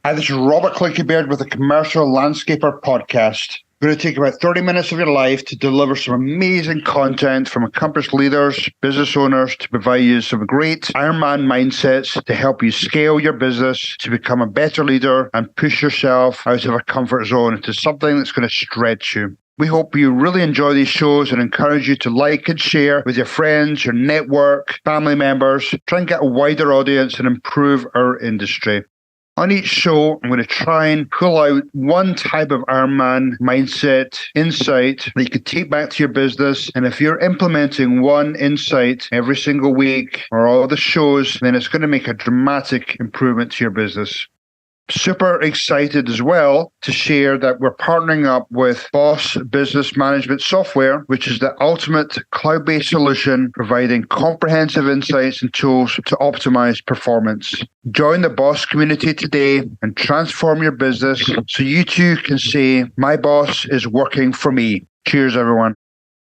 Hi, this is Robert Clickybeard with the Commercial Landscaper Podcast. We're going to take about 30 minutes of your life to deliver some amazing content from accomplished leaders, business owners, to provide you some great Ironman mindsets to help you scale your business, to become a better leader and push yourself out of a comfort zone into something that's going to stretch you. We hope you really enjoy these shows and encourage you to like and share with your friends, your network, family members. Try and get a wider audience and improve our industry. On each show, I'm going to try and pull out one type of Ironman mindset, insight that you can take back to your business. And if you're implementing one insight every single week or all the shows, then it's going to make a dramatic improvement to your business. Super excited as well to share that we're partnering up with Boss Business Management Software, which is the ultimate cloud-based solution providing comprehensive insights and tools to optimize performance. Join the Boss community today and transform your business so you too can say, my boss is working for me. Cheers, everyone.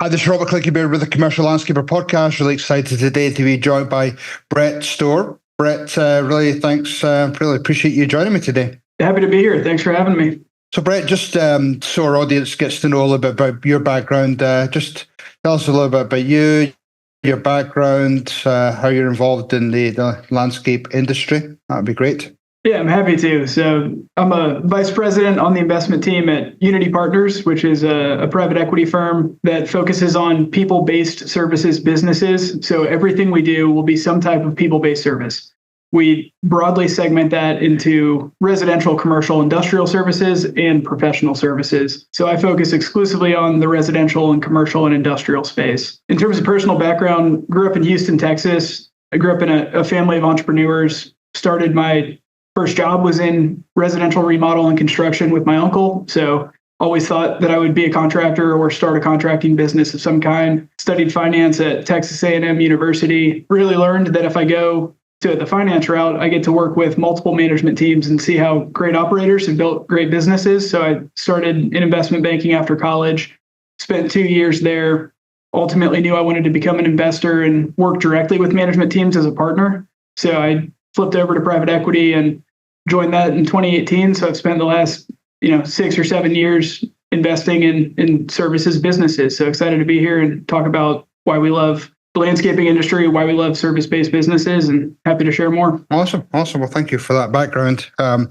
Hi, this is Robert Clickybeard with the Commercial Landscaper Podcast. Really excited today to be joined by Brett Stoehr. Brett, really thanks. Really appreciate you joining me today. Happy to be here. Thanks for having me. So, Brett, just so our audience gets to know a little bit about your background, just tell us a little bit about you, your background, how you're involved in the landscape industry. That would be great. Yeah, I'm happy to. So I'm a vice president on the investment team at Unity Partners, which is a private equity firm that focuses on people-based services businesses. So everything we do will be some type of people-based service. We broadly segment that into residential, commercial, industrial services, and professional services. So I focus exclusively on the residential and commercial and industrial space. In terms of personal background, grew up in Houston, Texas. I grew up in a family of entrepreneurs. Started my first job was in residential remodel and construction with my uncle. So always thought that I would be a contractor or start a contracting business of some kind. Studied finance at Texas A&M University. Really learned that if I go to the finance route, I get to work with multiple management teams and see how great operators have built great businesses. So I started in investment banking after college, spent 2 years there, ultimately knew I wanted to become an investor and work directly with management teams as a partner. So I flipped over to private equity and joined that in 2018. So I've spent the last 6 or 7 years investing in services businesses. So excited to be here and talk about why we love the landscaping industry, why we love service-based businesses, and happy to share more. Awesome. Well, thank you for that background. Tell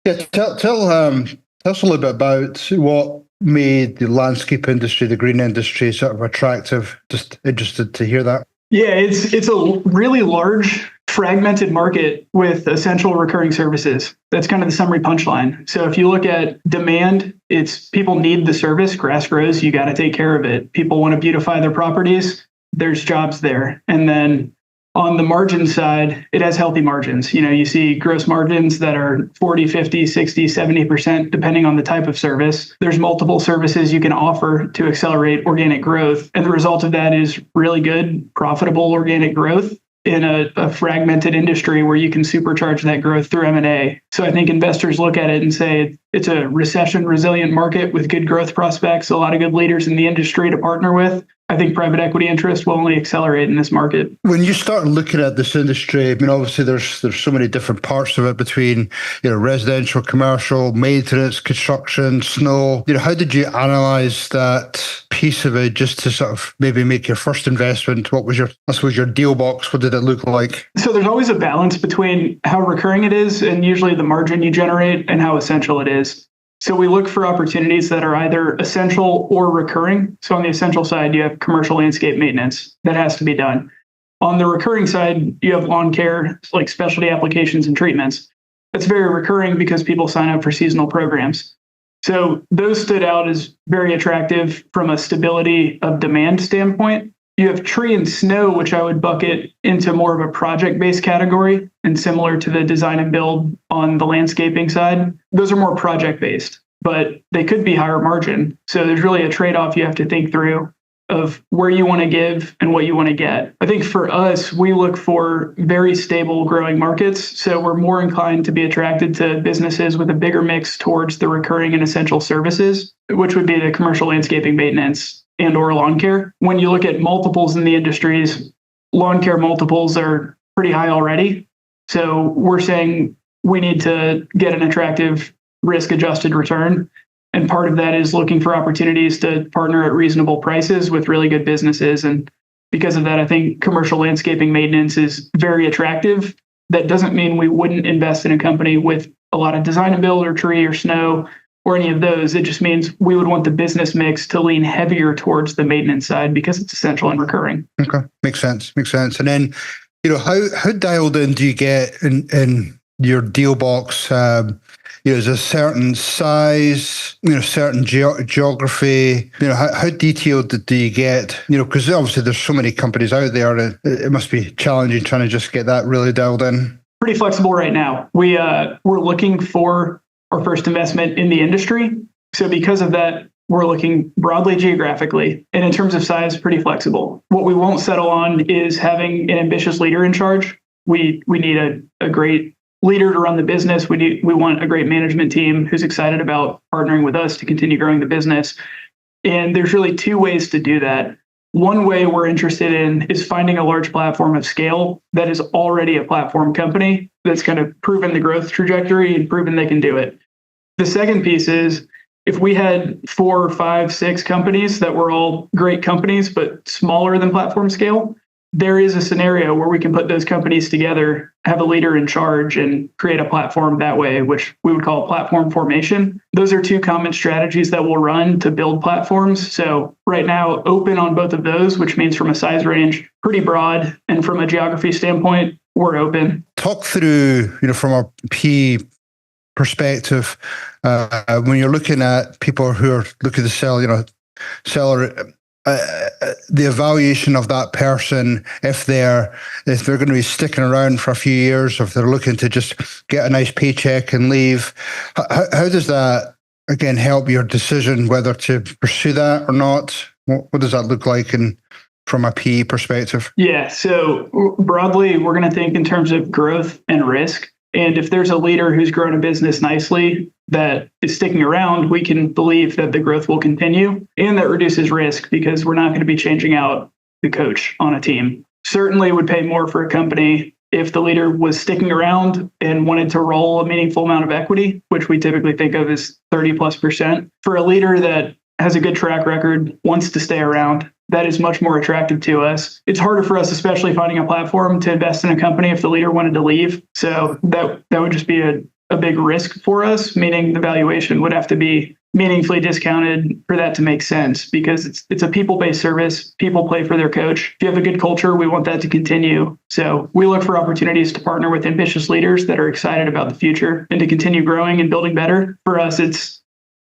us a little bit about what made the landscape industry, the green industry, sort of attractive. Just interested to hear that. Yeah, it's a really large, fragmented market with essential recurring services. That's kind of the summary punchline. So if you look at demand, it's people need the service. Grass grows, you got to take care of it. People want to beautify their properties. There's jobs there. And then on the margin side, it has healthy margins. You see gross margins that are 40, 50, 60, 70%, depending on the type of service. There's multiple services you can offer to accelerate organic growth. And the result of that is really good, profitable organic growth in a fragmented industry where you can supercharge that growth through M&A. So I think investors look at it and say it's a recession resilient market with good growth prospects, a lot of good leaders in the industry to partner with. I think private equity interest will only accelerate in this market. When you start looking at this industry, I mean, obviously there's so many different parts of it between, residential, commercial, maintenance, construction, snow. How did you analyze that piece of it just to sort of maybe make your first investment? What was your deal box? What did it look like? So there's always a balance between how recurring it is and usually the margin you generate and how essential it is. So we look for opportunities that are either essential or recurring. So on the essential side, you have commercial landscape maintenance that has to be done. On the recurring side, you have lawn care, like specialty applications and treatments. That's very recurring because people sign up for seasonal programs. So those stood out as very attractive from a stability of demand standpoint. You have tree and snow, which I would bucket into more of a project-based category and similar to the design and build on the landscaping side. Those are more project-based, but they could be higher margin. So there's really a trade-off you have to think through of where you want to give and what you want to get. I think for us, we look for very stable growing markets. So we're more inclined to be attracted to businesses with a bigger mix towards the recurring and essential services, which would be the commercial landscaping maintenance and or lawn care. When you look at multiples in the industries, lawn care multiples are pretty high already. So we're saying we need to get an attractive risk-adjusted return. And part of that is looking for opportunities to partner at reasonable prices with really good businesses. And because of that, I think commercial landscaping maintenance is very attractive. That doesn't mean we wouldn't invest in a company with a lot of design and build or tree or snow or any of those. It just means we would want the business mix to lean heavier towards the maintenance side because it's essential and recurring. Okay, makes sense. And then, how dialed in do you get in your deal box? Is a certain size, certain geography, how detailed do you get? Because obviously there's so many companies out there, it must be challenging trying to just get that really dialed in. Pretty flexible right now. We're looking for our first investment in the industry. So because of that, we're looking broadly geographically, and in terms of size, pretty flexible. What we won't settle on is having an ambitious leader in charge. We need a great leader to run the business. We want a great management team who's excited about partnering with us to continue growing the business. And there's really two ways to do that. One way we're interested in is finding a large platform of scale that is already a platform company that's kind of proven the growth trajectory and proven they can do it. The second piece is if we had 4, 5, 6 companies that were all great companies, but smaller than platform scale, there is a scenario where we can put those companies together, have a leader in charge, and create a platform that way, which we would call platform formation. Those are two common strategies that we'll run to build platforms. So right now, open on both of those, which means from a size range, pretty broad. And from a geography standpoint, we're open. Talk through, from a P perspective, when you're looking at people who are looking to sell, the evaluation of that person, if they're going to be sticking around for a few years, or if they're looking to just get a nice paycheck and leave, how does that again help your decision whether to pursue that or not? What does that look like from a PE perspective? Yeah, so broadly, we're going to think in terms of growth and risk. And if there's a leader who's grown a business nicely that is sticking around, we can believe that the growth will continue, and that reduces risk because we're not going to be changing out the coach on a team. Certainly would pay more for a company if the leader was sticking around and wanted to roll a meaningful amount of equity, which we typically think of as 30+%. For a leader that has a good track record, wants to stay around, that is much more attractive to us. It's harder for us, especially finding a platform to invest in a company if the leader wanted to leave. So that would just be a big risk for us, meaning the valuation would have to be meaningfully discounted for that to make sense because it's a people-based service. People play for their coach. If you have a good culture, we want that to continue. So we look for opportunities to partner with ambitious leaders that are excited about the future and to continue growing and building better. For us,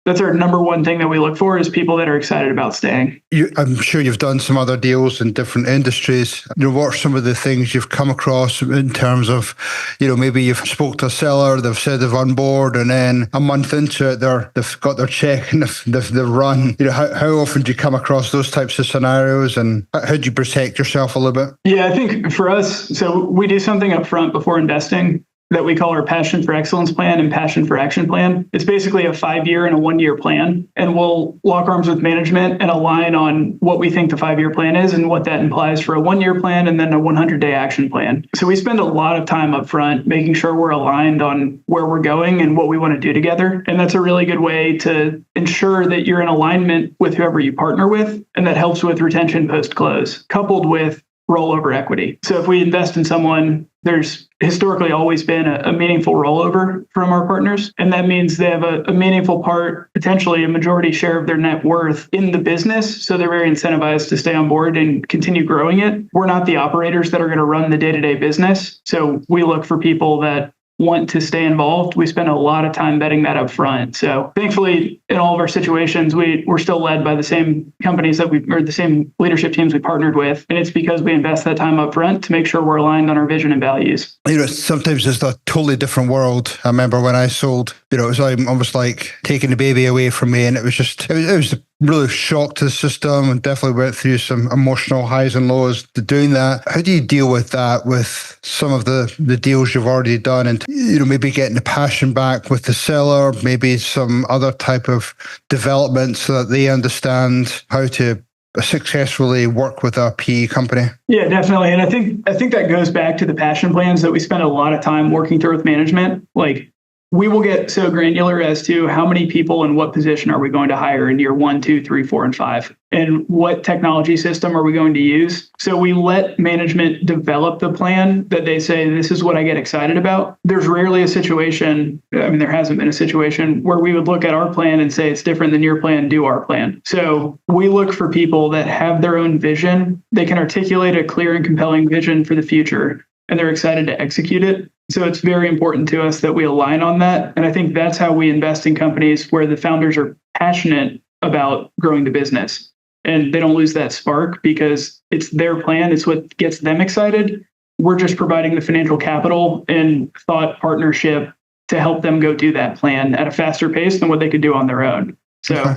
that's our number one thing that we look for is people that are excited about staying. I'm sure you've done some other deals in different industries. What are some of the things you've come across in terms of, maybe you've spoke to a seller, they've said they've on board, and then a month into it, they've got their check and they've run. How often do you come across those types of scenarios, and how do you protect yourself a little bit? Yeah, I think for us, so we do something up front before investing that we call our Passion for Excellence plan and Passion for Action plan. It's basically a 5-year and a 1-year plan. And we'll lock arms with management and align on what we think the 5-year plan is and what that implies for a 1-year plan and then a 100-day action plan. So we spend a lot of time up front making sure we're aligned on where we're going and what we want to do together. And that's a really good way to ensure that you're in alignment with whoever you partner with. And that helps with retention post-close, coupled with rollover equity. So if we invest in someone, there's historically always been a meaningful rollover from our partners. And that means they have a meaningful part, potentially a majority share of their net worth in the business. So they're very incentivized to stay on board and continue growing it. We're not the operators that are going to run the day-to-day business. So we look for people that want to stay involved. We spend a lot of time betting that up front. So thankfully, in all of our situations, we're still led by the same companies or the same leadership teams we partnered with. And it's because we invest that time up front to make sure we're aligned on our vision and values. Sometimes it's a totally different world. I remember when I sold, it was almost like taking the baby away from me. And it was really shocked to the system and definitely went through some emotional highs and lows to doing that. How do you deal with that with some of the deals you've already done and, maybe getting the passion back with the seller, maybe some other type of development so that they understand how to successfully work with a PE company? Yeah, definitely. And I think that goes back to the passion plans that we spend a lot of time working through with management. Like, we will get so granular as to how many people and what position are we going to hire in year 1, 2, 3, 4, and 5, and what technology system are we going to use. So we let management develop the plan that they say, this is what I get excited about. There's rarely a situation, there hasn't been a situation where we would look at our plan and say, it's different than your plan, do our plan. So we look for people that have their own vision. They can articulate a clear and compelling vision for the future, and they're excited to execute it. So it's very important to us that we align on that. And I think that's how we invest in companies where the founders are passionate about growing the business. And they don't lose that spark because it's their plan. It's what gets them excited. We're just providing the financial capital and thought partnership to help them go do that plan at a faster pace than what they could do on their own. So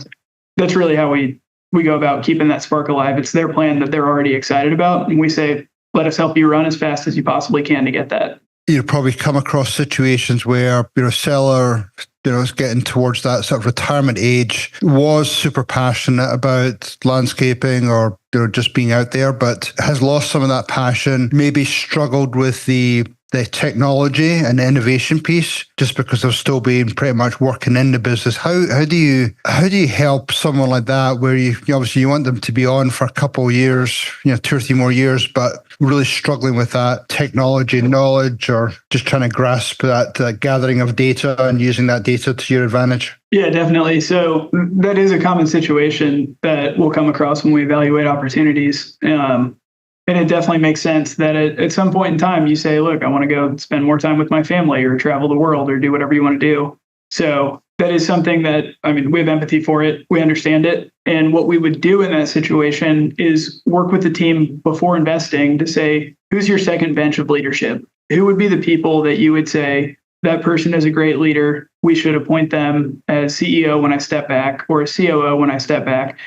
that's really how we go about keeping that spark alive. It's their plan that they're already excited about. And we say, let us help you run as fast as you possibly can to get that. You probably come across situations where, seller, is getting towards that sort of retirement age, was super passionate about landscaping or, just being out there, but has lost some of that passion, maybe struggled with the technology and innovation piece just because they've still been pretty much working in the business. How do you help someone like that where you obviously you want them to be on for a couple of years, 2 or 3 more years, but really struggling with that technology knowledge or just trying to grasp that gathering of data and using that data to your advantage? Yeah, definitely. So that is a common situation that we'll come across when we evaluate opportunities. And it definitely makes sense that at some point in time, you say, look, I want to go spend more time with my family or travel the world or do whatever you want to do. So that is something that, we have empathy for it. We understand it. And what we would do in that situation is work with the team before investing to say, who's your second bench of leadership? Who would be the people that you would say, that person is a great leader. We should appoint them as CEO when I step back or a COO when I step back,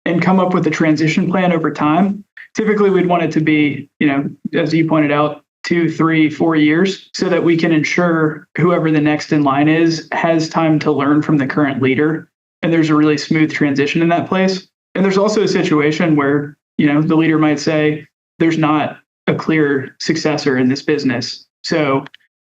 and come up with a transition plan over time. Typically, we'd want it to be, as you pointed out, 2, 3, 4 years so that we can ensure whoever the next in line is has time to learn from the current leader. And there's a really smooth transition in that place. And there's also a situation where, the leader might say, there's not a clear successor in this business. So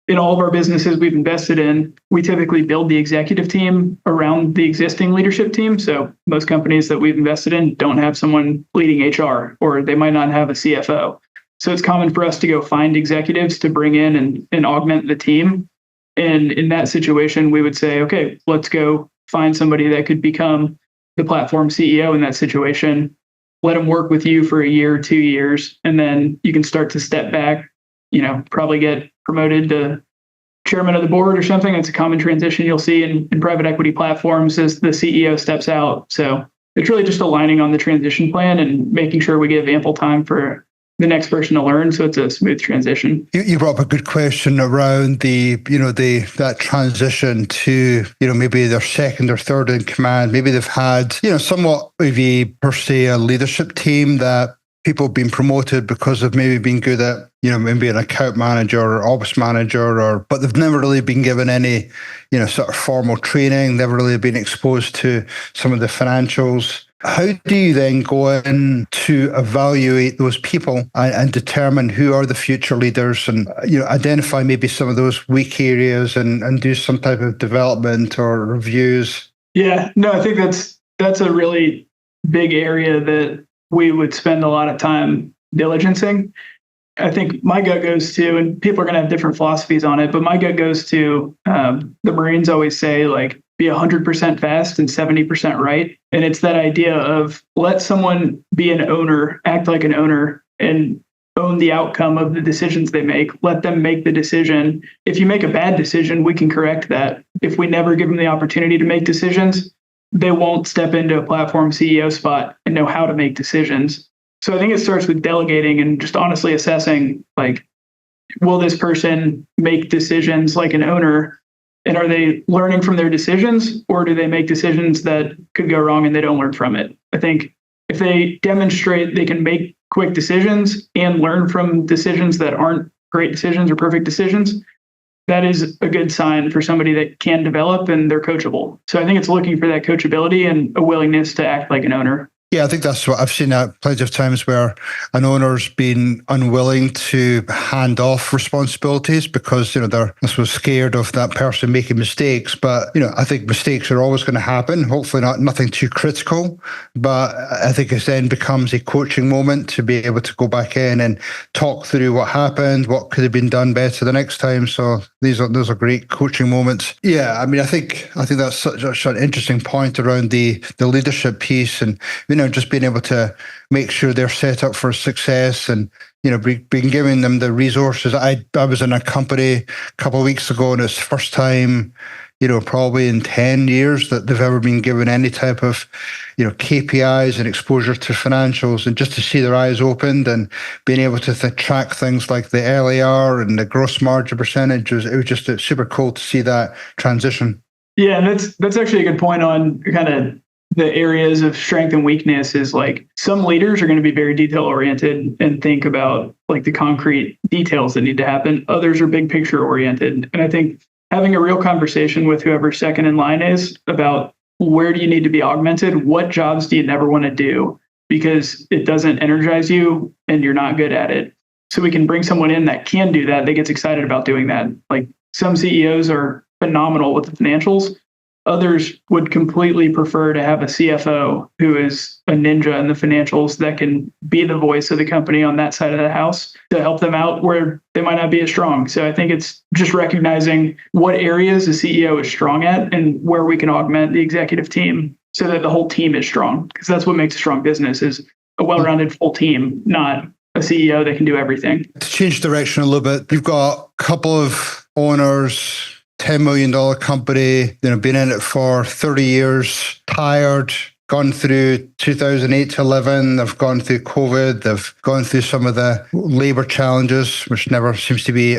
in all of our businesses we've invested in, we typically build the executive team around the existing leadership team. So most companies that we've invested in don't have someone leading HR, or they might not have a CFO. So it's common for us to go find executives to bring in and augment the team. And in that situation, we would say, okay, let's go find somebody that could become the platform CEO in that situation. Let them work with you for a year, 2 years, and then you can start to step back, probably get promoted to chairman of the board or something. It's a common transition you'll see in private equity platforms as the CEO steps out. So it's really just aligning on the transition plan and making sure we give ample time for the next person to learn, so it's a smooth transition. You brought up a good question around that transition to, maybe their second or third in command. Maybe they've had, somewhat maybe per se a leadership team that people have been promoted because of maybe being good at, maybe an account manager or ops manager, but they've never really been given any, sort of formal training, never really been exposed to some of the financials. How do you then go in to evaluate those people and determine who are the future leaders and, identify maybe some of those weak areas and do some type of development or reviews? Yeah, no, I think that's a really big area that we would spend a lot of time diligencing. I think my gut goes to, and people are going to have different philosophies on it, but my gut goes to the Marines always say, be 100% fast and 70% right. And it's that idea of let someone be an owner, act like an owner, and own the outcome of the decisions they make. Let them make the decision. If you make a bad decision, we can correct that. If we never give them the opportunity to make decisions, they won't step into a platform CEO spot and know how to make decisions. So I think it starts with delegating and just honestly assessing, will this person make decisions like an owner? And are they learning from their decisions, or do they make decisions that could go wrong and they don't learn from it? I think if they demonstrate they can make quick decisions and learn from decisions that aren't great decisions or perfect decisions, that is a good sign for somebody that can develop and they're coachable. So I think it's looking for that coachability and a willingness to act like an owner. Yeah, I think that's what I've seen that plenty of times where an owner's been unwilling to hand off responsibilities because, they're, I suppose, scared of that person making mistakes. But, I think mistakes are always going to happen. Hopefully nothing too critical. But I think it then becomes a coaching moment to be able to go back in and talk through what happened, what could have been done better the next time. So those are great coaching moments. Yeah, I think that's such an interesting point around the leadership piece and, just being able to make sure they're set up for success and, being giving them the resources. I was in a company a couple of weeks ago and it's the first time, probably in 10 years that they've ever been given any type of, KPIs and exposure to financials, and just to see their eyes opened and being able to track things like the LAR and the gross margin percentages. It was just super cool to see that transition. Yeah, and that's actually a good point on kind of the areas of strength and weakness. Is like some leaders are going to be very detail oriented and think about like the concrete details that need to happen. Others are big picture oriented. And I think having a real conversation with whoever second in line is about where do you need to be augmented? What jobs do you never want to do because it doesn't energize you and you're not good at it? So we can bring someone in that can do that gets excited about doing that. Like some CEOs are phenomenal with the financials. Others would completely prefer to have a CFO who is a ninja in the financials that can be the voice of the company on that side of the house to help them out where they might not be as strong. So I think it's just recognizing what areas the CEO is strong at and where we can augment the executive team so that the whole team is strong. Because that's what makes a strong business is a well-rounded full team, not a CEO that can do everything. To change direction a little bit, you've got a couple of owners, $10 million company, been in it for 30 years, tired, gone through 2008 to 11. They've gone through COVID. They've gone through some of the labor challenges, which never seems to be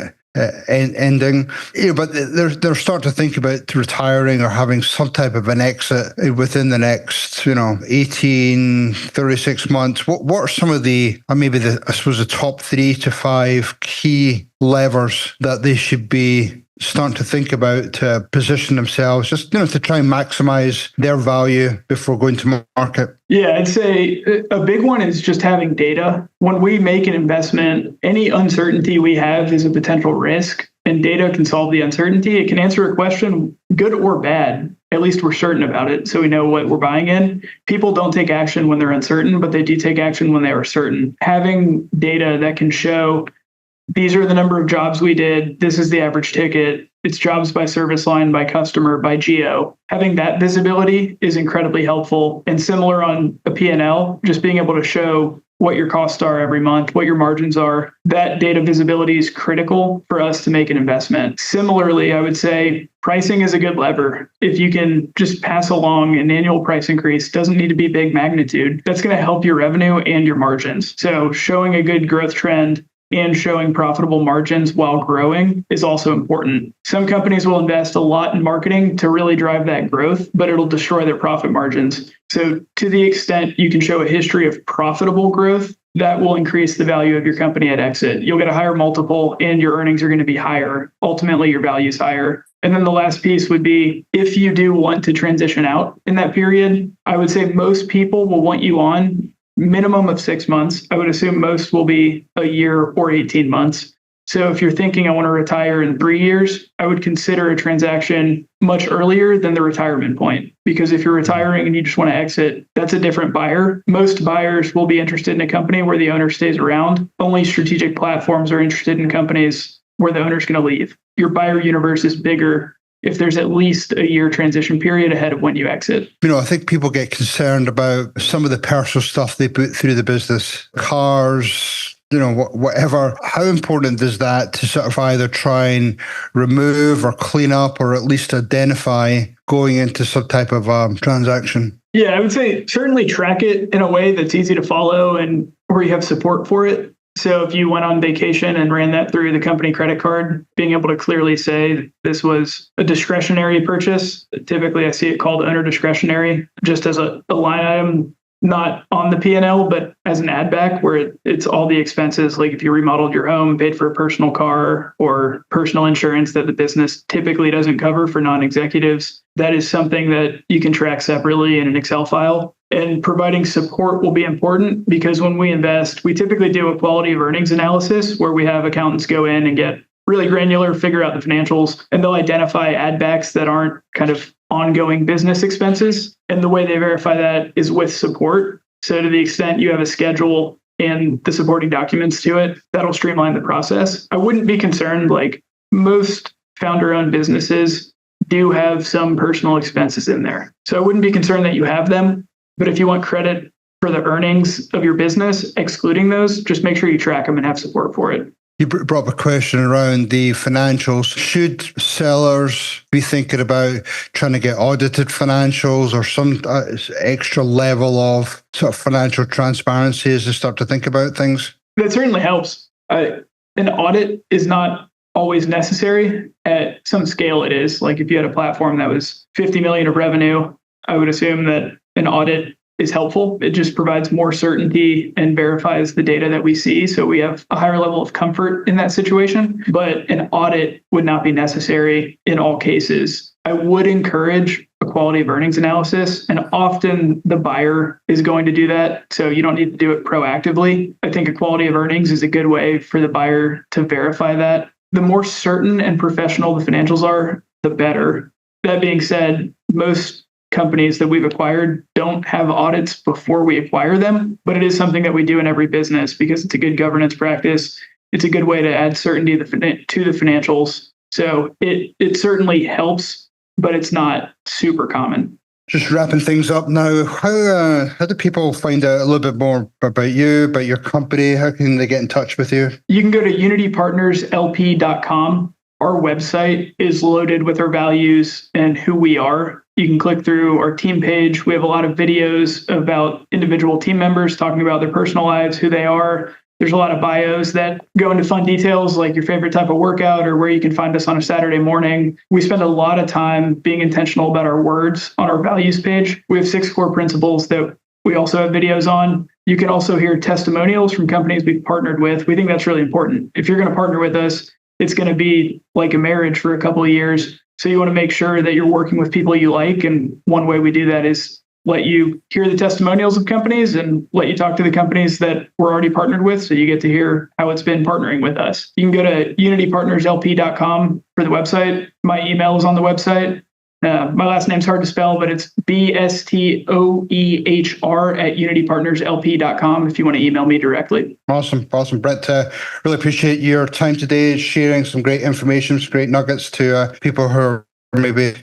ending. But they're starting to think about retiring or having some type of an exit within the next, 18, 36 months. What are some of the top 3 to 5 key levers that they should be starting to think about to position themselves, just to try and maximize their value before going to market? Yeah, I'd say a big one is just having data. When we make an investment, any uncertainty we have is a potential risk, and data can solve the uncertainty. It can answer a question, good or bad. At least we're certain about it, so we know what we're buying in. People don't take action when they're uncertain, but they do take action when they are certain. Having data that can show these are the number of jobs we did. This is the average ticket. It's jobs by service line, by customer, by geo. Having that visibility is incredibly helpful. And similar on a P&L, just being able to show what your costs are every month, what your margins are. That data visibility is critical for us to make an investment. Similarly, I would say pricing is a good lever. If you can just pass along an annual price increase, doesn't need to be big magnitude. That's going to help your revenue and your margins. So showing a good growth trend and showing profitable margins while growing is also important. Some companies will invest a lot in marketing to really drive that growth, but it'll destroy their profit margins. So to the extent you can show a history of profitable growth, that will increase the value of your company at exit. You'll get a higher multiple and your earnings are going to be higher. Ultimately, your value is higher. And then the last piece would be if you do want to transition out in that period, I would say most people will want you on minimum of 6 months. I would assume most will be a year or 18 months. So if you're thinking I want to retire in 3 years, I would consider a transaction much earlier than the retirement point. Because if you're retiring and you just want to exit, that's a different buyer. Most buyers will be interested in a company where the owner stays around. Only strategic platforms are interested in companies where the owner's going to leave. Your buyer universe is bigger if there's at least a year transition period ahead of when you exit. I think people get concerned about some of the personal stuff they put through the business, cars, whatever. How important is that to sort of either try and remove or clean up or at least identify going into some type of transaction? Yeah, I would say certainly track it in a way that's easy to follow and where you have support for it. So if you went on vacation and ran that through the company credit card, being able to clearly say this was a discretionary purchase. Typically, I see it called owner discretionary, just as a line item, not on the P&L, but as an add back where it's all the expenses. Like if you remodeled your home, paid for a personal car or personal insurance that the business typically doesn't cover for non-executives, that is something that you can track separately in an Excel file. And providing support will be important because when we invest, we typically do a quality of earnings analysis where we have accountants go in and get really granular, figure out the financials, and they'll identify add backs that aren't kind of ongoing business expenses. And the way they verify that is with support. So to the extent you have a schedule and the supporting documents to it, that'll streamline the process. I wouldn't be concerned, like most founder-owned businesses do have some personal expenses in there. So I wouldn't be concerned that you have them. But if you want credit for the earnings of your business, excluding those, just make sure you track them and have support for it. You brought up a question around the financials. Should sellers be thinking about trying to get audited financials or some extra level of sort of financial transparency as they start to think about things? That certainly helps. An audit is not always necessary. At some scale, it is. Like if you had a platform that was 50 million of revenue, I would assume that an audit is helpful. It just provides more certainty and verifies the data that we see. So we have a higher level of comfort in that situation. But an audit would not be necessary in all cases. I would encourage a quality of earnings analysis. And often the buyer is going to do that. So you don't need to do it proactively. I think a quality of earnings is a good way for the buyer to verify that. The more certain and professional the financials are, the better. That being said, most companies that we've acquired don't have audits before we acquire them, but it is something that we do in every business because it's a good governance practice. It's a good way to add certainty to the financials. So it certainly helps, but it's not super common. Just wrapping things up now, how do people find out a little bit more about you, about your company? How can they get in touch with you? You can go to unitypartnerslp.com. Our website is loaded with our values and who we are. You can click through our team page. We have a lot of videos about individual team members talking about their personal lives, who they are. There's a lot of bios that go into fun details like your favorite type of workout or where you can find us on a Saturday morning. We spend a lot of time being intentional about our words on our values page. We have 6 core principles that we also have videos on. You can also hear testimonials from companies we've partnered with. We think that's really important. If you're going to partner with us, it's going to be like a marriage for a couple of years. So you want to make sure that you're working with people you like. And one way we do that is let you hear the testimonials of companies and let you talk to the companies that we're already partnered with. So you get to hear how it's been partnering with us. You can go to unitypartnerslp.com for the website. My email is on the website. My last name's hard to spell, but it's BSTOEHR@unitypartnerslp.com if you want to email me directly. Awesome. Brett, really appreciate your time today, sharing some great information, some great nuggets to people who are maybe,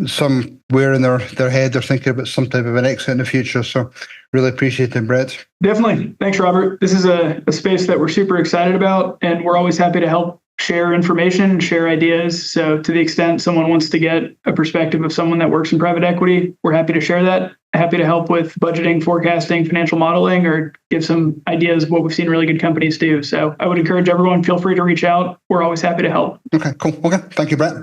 somewhere in their head, they're thinking about some type of an exit in the future. So really appreciate it, Brett. Definitely. Thanks, Robert. This is a space that we're super excited about, and we're always happy to help share information, share ideas. So to the extent someone wants to get a perspective of someone that works in private equity, we're happy to share that. Happy to help with budgeting, forecasting, financial modeling, or give some ideas of what we've seen really good companies do. So I would encourage everyone, feel free to reach out. We're always happy to help. Okay, cool. Okay. Thank you, Brett.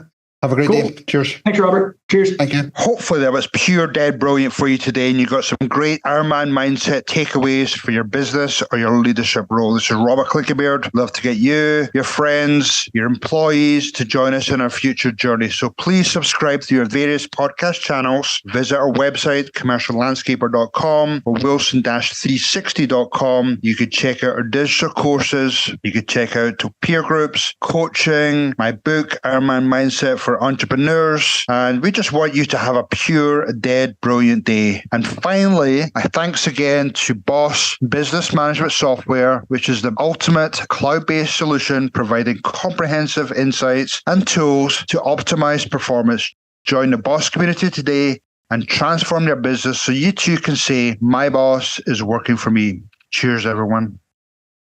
Have a great day. Cheers. Thanks, Robert. Cheers. Thank you. Hopefully that was pure dead brilliant for you today, and you got some great Ironman mindset takeaways for your business or your leadership role. This is Robert Clickybeard. Love to get you, your friends, your employees to join us in our future journey. So please subscribe to your various podcast channels. Visit our website, commerciallandscaper.com or wilson-360.com. You could check out our digital courses. You could check out peer groups, coaching, my book, Ironman Mindset for Entrepreneurs. And we just want you to have a pure, dead, brilliant day. And finally, thanks again to Boss Business Management Software, which is the ultimate cloud-based solution providing comprehensive insights and tools to optimize performance. Join the Boss community today and transform your business so you too can say, my boss is working for me. Cheers, everyone.